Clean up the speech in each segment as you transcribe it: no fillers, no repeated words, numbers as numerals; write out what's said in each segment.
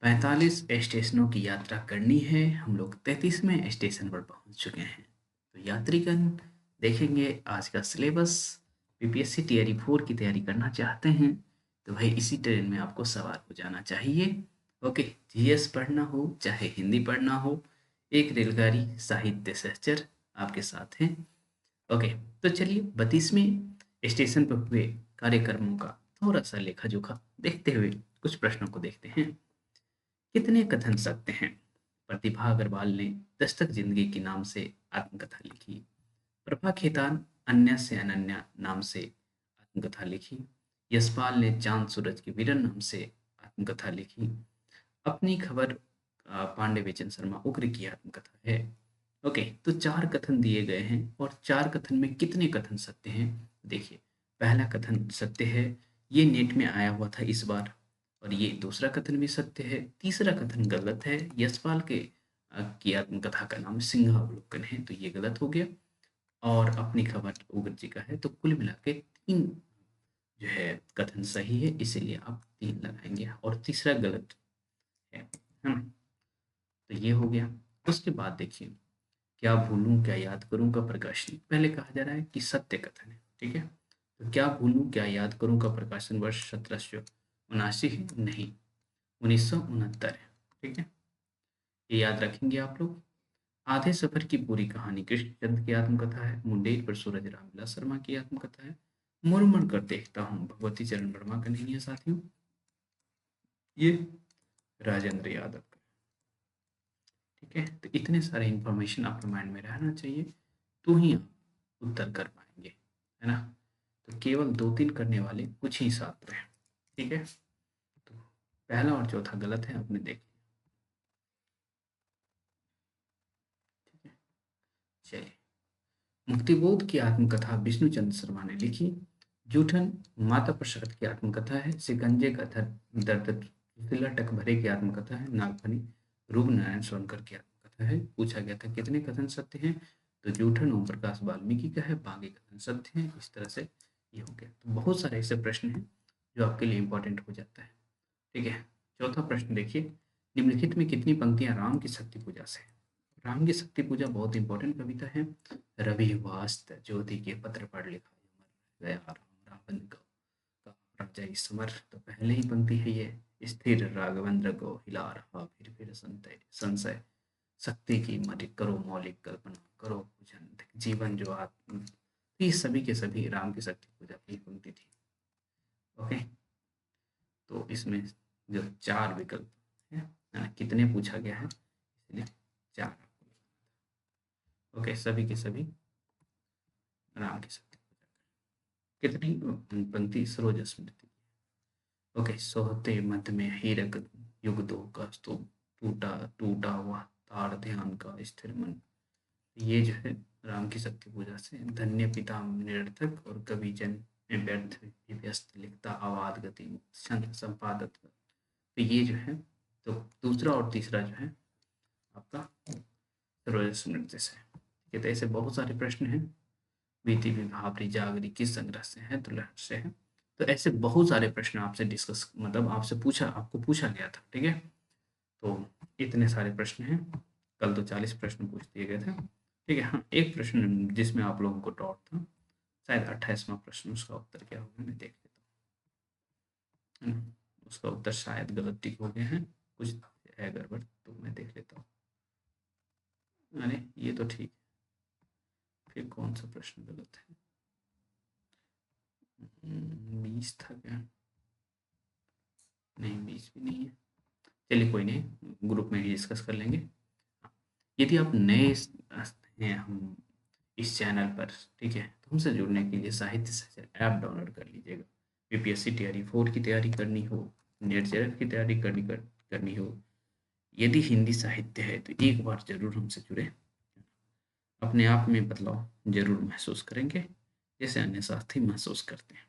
45 स्टेशनों की यात्रा करनी है। हम लोग 33वें स्टेशन पर पहुंच चुके हैं। तो यात्रीगण देखेंगे आज का सिलेबस। बीपीएससी टीआरई 4 की तैयारी करना चाहते हैं तो भाई इसी ट्रेन में आपको सवार हो जाना चाहिए। ओके, जीएस पढ़ना हो चाहे हिंदी पढ़ना हो, एक रेलगाड़ी साहित्य सहचर आपके साथ हैं। ओके, तो चलिए 32वें स्टेशन पर हुए कार्यक्रमों का थोड़ा सा लेखा जोखा देखते हुए कुछ प्रश्नों को देखते हैं। कितने कथन सकते हैं? प्रतिभा अग्रवाल ने दस्तक जिंदगी की नाम से आत्मकथा लिखी। प्रभा खेतान अन्य से अनन्या नाम से आत्मकथा लिखी। यशपाल ने चांद सूरज के विरन नाम से आत्मकथा लिखी। अपनी खबर पांडे बेचन शर्मा उग्र की आत्मकथा है। ओके, तो 4 कथन दिए गए हैं और 4 कथन में कितने कथन सत्य हैं? देखिए, पहला कथन सत्य है, ये नेट में आया हुआ था इस बार। और ये दूसरा कथन भी सत्य है। तीसरा कथन गलत है, यशपाल के की आत्मकथा का नाम सिंहावलोकन है, तो ये गलत हो गया। और अपनी खबर उग्र जी का है, तो कुल मिला के 3 जो है कथन सही है, इसीलिए आप 3 लगाएंगे और तीसरा गलत है ना। तो ये हो गया। उसके बाद देखिए, क्या भूलूं क्या याद करूं का प्रकाशन पहले कहा जा रहा है कि सत्य कथन है, ठीक है। तो क्या भूलूं क्या याद करूं का प्रकाशन वर्ष 1779 है? नहीं, 1969 है, ठीक है। ये याद रखेंगे आप लोग। आधे सफर की पूरी कहानी कृष्णचंद्र की आत्मकथा है। मुंडेर पर सूरज रामविलास शर्मा की आत्मकथा है। मुड़ कर देखता हूँ भगवती चरण वर्मा का नहीं है साथियों, ये राजेंद्र यादव का, ठीक है। तो इतने सारे इंफॉर्मेशन आपके माइंड में रहना चाहिए, तो ही आप उत्तर कर पाएंगे, है ना। तो केवल 2-3 करने वाले कुछ ही छात्र हैं, ठीक है। तो पहला और चौथा गलत है, आपने देख लिया, ठीक है। चलिए, मुक्तिबोध की आत्मकथा विष्णुचंद्र शर्मा ने लिखी। जूठन माता प्रसाद की आत्मकथा है। शिकंजे का दर्द तिलटक भरे की आत्मकथा है। नागफनी रूप नारायण सोनकर की आत्मकथा है। पूछा गया था कितने कथन सत्य हैं, तो जूठन ओम प्रकाश वाल्मीकि का है, बाकी कथन सत्य हैं। इस तरह से ये हो गया। तो बहुत सारे ऐसे प्रश्न हैं जो आपके लिए इंपॉर्टेंट हो जाता है, ठीक है। चौथा प्रश्न देखिए, निम्नलिखित में कितनी पंक्तियां राम की शक्ति पूजा से है? राम की शक्ति पूजा बहुत इंपॉर्टेंट कविता है। रवि वास्त ज्योति के पत्र पढ़ लिखा अमर गया राम रावण को का राजा इस समर, तो पहले ही पंक्ति है ये। स्थिर राघवेंद्र को हिला रहा फिर संतय संशय, शक्ति की मरि करो मौलिक कल्पना, करो पूजन जीवन जो आत्म, ये सभी के सभी राम की शक्ति पूजा की पंक्ति थी। ओके, तो इसमें जो 4 विकल्प है ना, कितने पूछा गया है, इसलिए 4 आपको लिखना था। ओके, सभी के सभी राम की शक्ति पूजा करें। कितनी पंक्ति? सरोज स्मृति। ओके, सोहते मध्य में हीरक युग दो का स्तूप, टूटा टूटा हुआ तार ध्यान का स्थिर मन, ये जो है राम की शक्ति पूजा से। धन्य पिता निरर्थक और कवि जन में व्यर्थ व्यस्त लिखता आवाद गति छंद संपादक, तो ये जो है, तो दूसरा और तीसरा जो है आपका सरोज नृत्य से, ठीक है। तो ऐसे बहुत सारे प्रश्न हैं। बीती विभावरी जागरी किस संग्रह से है? तो लहर से है। तो ऐसे बहुत सारे प्रश्न आपसे डिस्कस मतलब आपको पूछा गया था, ठीक है। तो इतने सारे प्रश्न हैं। कल तो 40 प्रश्न पूछ दिए गए थे, ठीक है। हाँ, एक प्रश्न जिसमें आप लोगों को डाउट था, शायद 28वां प्रश्न, उसका उत्तर क्या होगा मैं देख लेता हूँ, है ना। उसका उत्तर शायद गलत टिक हो गए हैं, कुछ है गड़बड़, तो मैं देख लेता हूँ। अरे ये तो ठीक, फिर कौन सा प्रश्न गलत है? 20 था क्या? नहीं, 20 भी नहीं है। चलिए कोई नहीं, ग्रुप में ही डिस्कस कर लेंगे। यदि आप नए हैं हम इस चैनल पर, ठीक है, तो हमसे जुड़ने के लिए साहित्य सहचर ऐप डाउनलोड कर लीजिएगा। बीपीएससी टीआरई 4 की तैयारी करनी हो, नेट जेआरएफ की तैयारी करनी हो, यदि हिंदी साहित्य है तो एक बार जरूर हमसे जुड़े। अपने आप में बदलाव जरूर महसूस करेंगे, जैसे अन्य साथी महसूस करते हैं,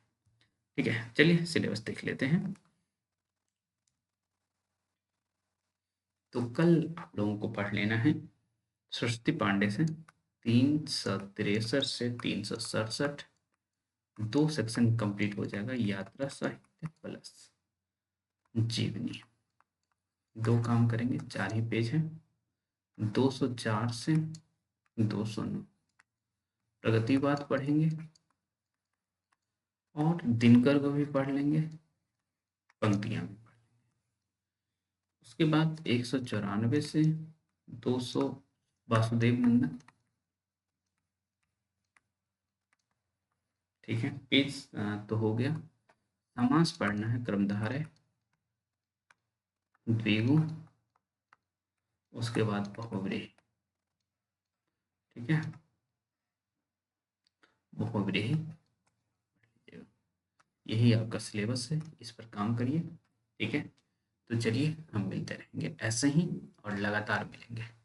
ठीक है। चलिए सिलेबस देख लेते हैं। तो कल आप लोगों को पढ़ लेना है सरस्वती पांडे से 363 से 367, 2 सेक्शन कंप्लीट हो जाएगा। यात्रा साहित्य प्लस जीवनी, 2 काम करेंगे, 4 ही पेज हैं। 204 से 209 प्रगतिवाद पढ़ेंगे और दिनकर को भी पढ़ लेंगे, पंक्तियां भी पढ़ लेंगे। उसके बाद 194 से 200 वासुदेव नंदन। ठीक है, पेज तो हो गया। समास पढ़ना है, क्रमधारय, द्विगु, उसके बाद बहुव्रीहि। ठीक है, बहुव्रीहि, यही आपका सिलेबस है, इस पर काम करिए। ठीक है, तो चलिए हम मिलते रहेंगे ऐसे ही और लगातार मिलेंगे।